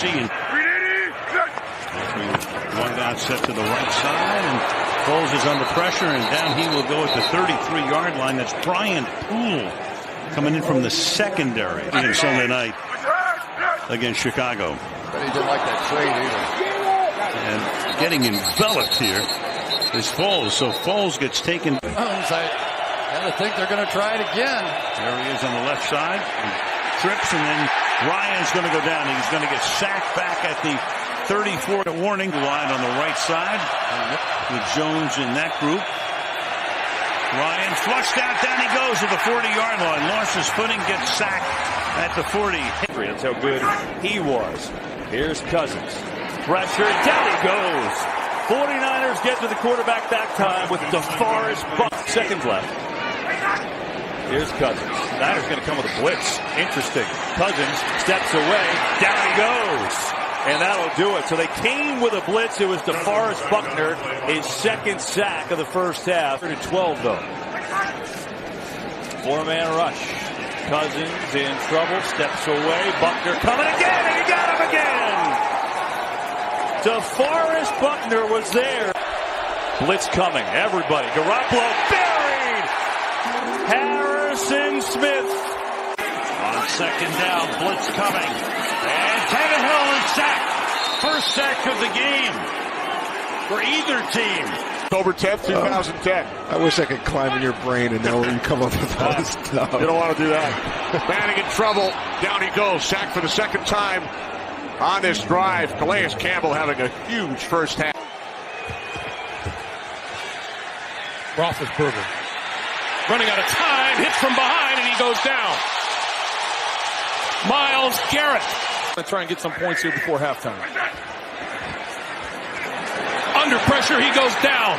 see. And one down set to the right side, and Foles is under pressure, and down he will go at the 33-yard line. That's Brian Poole coming in from the secondary on Sunday night against Chicago. But he didn't like that trade either. And getting enveloped here is Foles. So Foles gets taken. I think they're going to try it again. There he is on the left side. He trips, and then Ryan's going to go down. He's going to get sacked back at the 34. Warning line on the right side with Jones in that group. Ryan flushed out. Down he goes to the 40-yard line. Lost his footing, gets sacked at the 40. That's how good he was. Here's Cousins. Pressure. Down he goes. 49ers get to the quarterback that time with DeForest Buck. Seconds left. Here's Cousins. Niners going to come with a blitz. Interesting. Cousins steps away. Down he goes. And that'll do it. So they came with a blitz. It was DeForest Buckner, his second sack of the first half. 12 though. Four-man rush. Cousins in trouble. Steps away. Buckner coming again, and he got him again. DeForest Buckner was there. Blitz coming. Everybody. Garoppolo buried. Harrison Smith. On second down, blitz coming. And Tannehill is sacked. First sack of the game for either team. October 10th, 2010. I wish I could climb in your brain and know where you come up with all this stuff. You don't want to do that. Manning in trouble. Down he goes. Sacked for the second time on this drive. Calais Campbell having a huge first half. Roethlisberger running out of time, hits from behind, and he goes down. Myles Garrett. Going to try and get some points here before halftime. Under pressure, he goes down.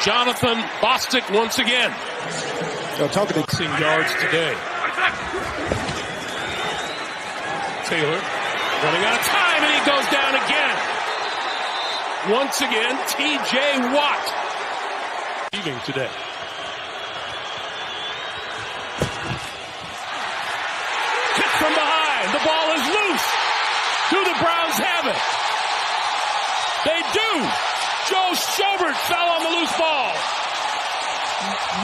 Jonathan Bostic once again. Talking to yards today. Taylor running out of time, and he goes down again. Once again, T.J. Watt. Leaving today. Kick from behind. The ball is loose. Do the Browns have it? They do. Joe Schobert fell on the loose ball.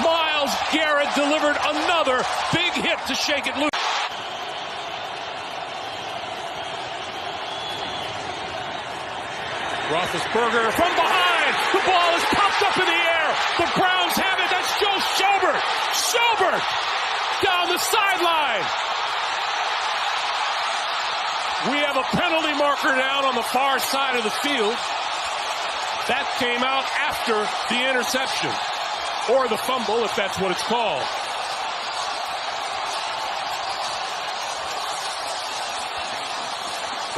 Myles Garrett delivered another big hit to shake it loose. Roethlisberger from behind. The ball is popped up in the air. The Browns have it. That's Joe Schobert. Schobert down the sideline. We have a penalty marker down on the far side of the field. That came out after the interception, or the fumble, if that's what it's called.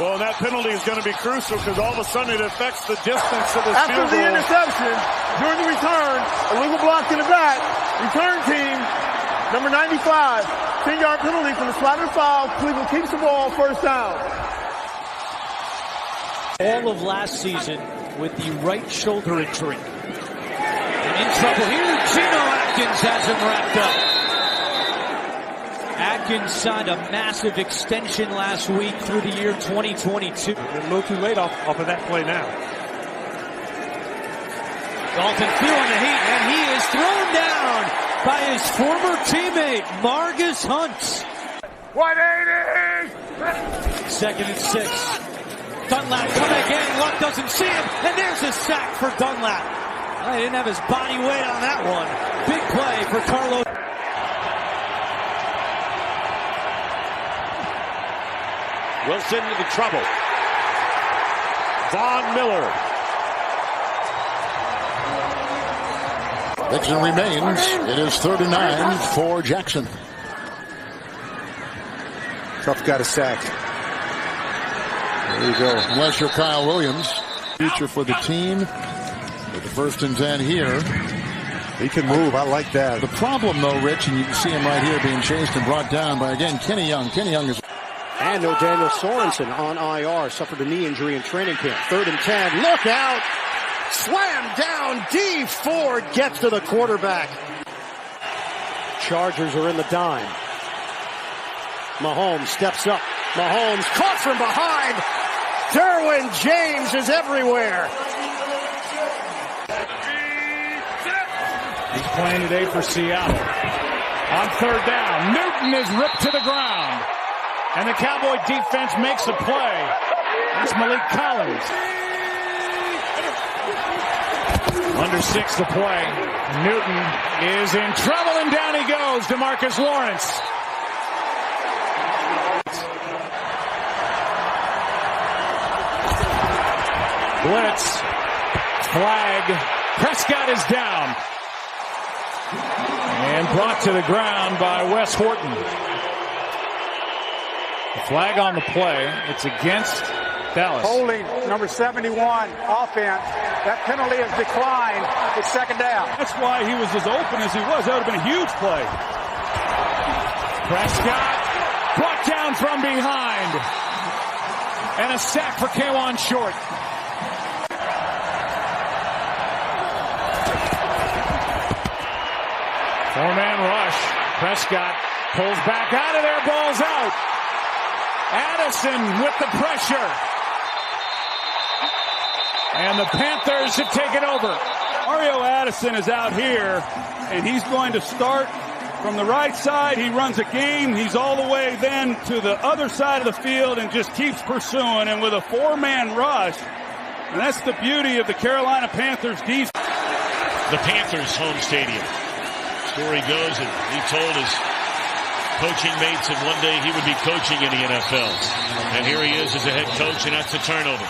Well, that penalty is going to be crucial because all of a sudden it affects the distance of the field goal. After the interception, during the return, illegal block in the back, return team, number 95, 10-yard penalty from the spot of the foul. Cleveland keeps the ball, first down. All of last season with the right shoulder injury. And in trouble here, Geno Atkins has him wrapped up. Atkins signed a massive extension last week through the year 2022. A little too late off of that play now. Dalton feeling the heat, and he is thrown down by his former teammate, Margus Hunt. 180! Second and 6. Dunlap coming again. Luck doesn't see him, and there's a sack for Dunlap. Well, he didn't have his body weight on that one. Big play for Carlos. Wilson into trouble. Von Miller. Dixon remains. It is 39 for Jackson. Tough guy to sack. There you go. Unless you're Kyle Williams. Future for the team. With the 1st and 10 here. He can move. I like that. The problem, though, Rich, and you can see him right here being chased and brought down by, again, Kenny Young. Kenny Young is... And no Daniel Sorensen on IR. Suffered a knee injury in training camp. 3rd and 10. Look out! Slam down. D Ford gets to the quarterback. Chargers are in the dime. Mahomes steps up. Mahomes caught from behind. Derwin James is everywhere. He's playing today for Seattle. On third down, Newton is ripped to the ground. And the Cowboy defense makes a play. It's Malik Collins. Under 6 to play. Newton is in trouble, and down he goes. DeMarcus Lawrence. Blitz. Flag. Prescott is down. And brought to the ground by Wes Horton. The flag on the play. It's against Dallas. Holding number 71 offense. That penalty has declined. It's second down. That's why he was as open as he was. That would have been a huge play. Prescott brought down from behind. And a sack for Kawan Short. Four-man rush. Prescott pulls back out of there. Ball's out. Addison with the pressure. And the Panthers have taken over. Mario Addison is out here, and he's going to start from the right side. He runs a game. He's all the way then to the other side of the field and just keeps pursuing. And with a four-man rush, and that's the beauty of the Carolina Panthers defense. The Panthers' home stadium. Story goes that he told his coaching mates that one day he would be coaching in the NFL. And here he is as a head coach, and that's a turnover.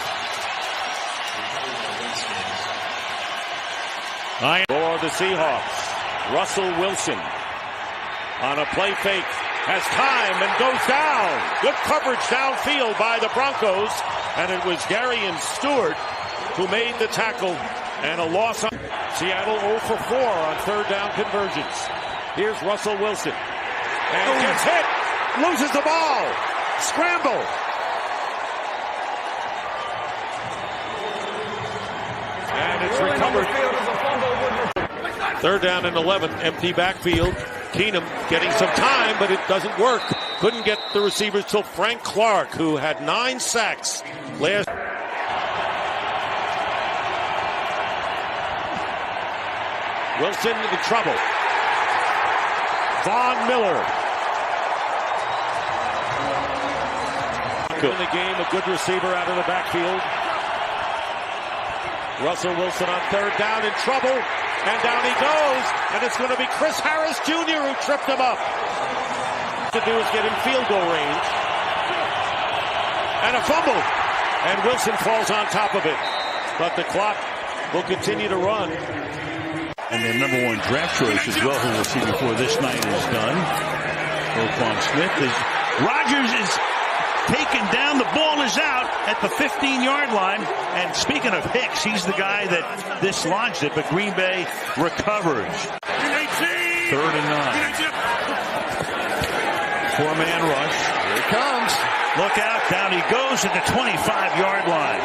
For the Seahawks, Russell Wilson on a play fake, has time and goes down. Good coverage downfield by the Broncos, and it was Darian Stewart who made the tackle, and a loss on Seattle 0 for 4 on third down conversions. Here's Russell Wilson, and gets hit, loses the ball, scramble. And it's recovered. Third down and 11, empty backfield. Keenum getting some time, but it doesn't work. Couldn't get the receivers till Frank Clark, who had 9 sacks last. Wilson in trouble. Von Miller. In the game, a good receiver out of the backfield. Russell Wilson on third down in trouble, and down he goes, and it's going to be Chris Harris Jr. who tripped him up. What to do is get in field goal range, and a fumble, and Wilson falls on top of it, but the clock will continue to run. And their number 1 draft choice as well, who we'll see before this night is done. Roquan Smith is. Rodgers is taken down. The ball is out at the 15-yard line. And speaking of Hicks, he's the guy that dislodged it, but Green Bay recovers. 3rd and 9. Four-man rush. Here it comes. Look out. Down he goes at the 25-yard line.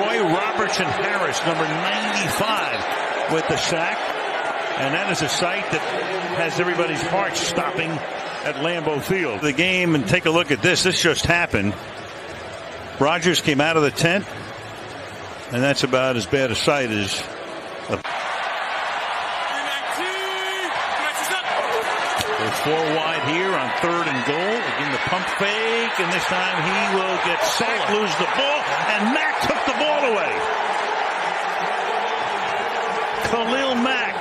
Roy Robertson Harris, number 95, with the sack. And that is a sight that has everybody's heart stopping at Lambeau Field. The game, and take a look at this. This just happened. Rodgers came out of the tent, and that's about as bad a sight as there's 4 wide here on 3rd and goal. Again, the pump fake, and this time he will get sacked, lose the ball, and Mack took the ball away. Khalil Mack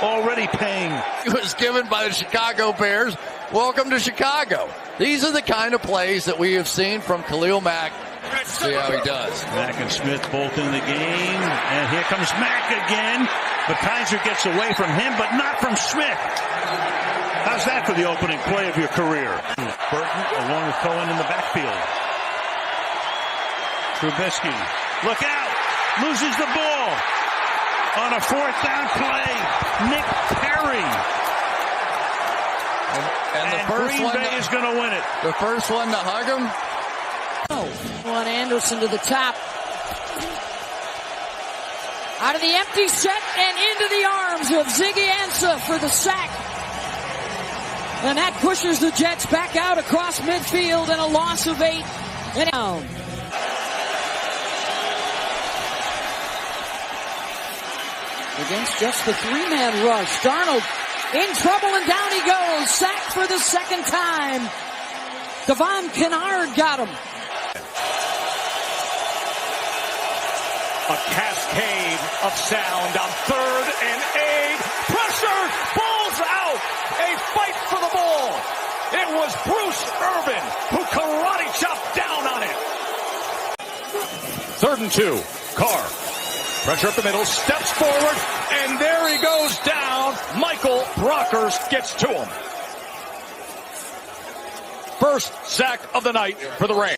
already paying. It was given by the Chicago Bears. Welcome to Chicago. These are the kind of plays that we have seen from Khalil Mack. See how he does. Mack and Smith both in the game. And here comes Mack again. But Kaiser gets away from him, but not from Smith. How's that for the opening play of your career? Burton along with Cohen in the backfield. Trubisky. Look out. Loses the ball. On a 4th down play, Nick Perry. And the first Green Bay is going to win it. The first one to hug him. Juan Anderson to the top. Out of the empty set and into the arms of Ziggy Ansah for the sack. And that pushes the Jets back out across midfield and a loss of 8 and down. Against just the 3-man rush. Darnold in trouble and down he goes. Sacked for the second time. Devon Kennard got him. A cascade of sound on 3rd and 8. Pressure, ball's out. A fight for the ball. It was Bruce Irvin who karate chopped down on it. 3rd and 2. Carr. Pressure up the middle, steps forward, and there he goes down. Michael Brockers gets to him. First sack of the night for the Rams.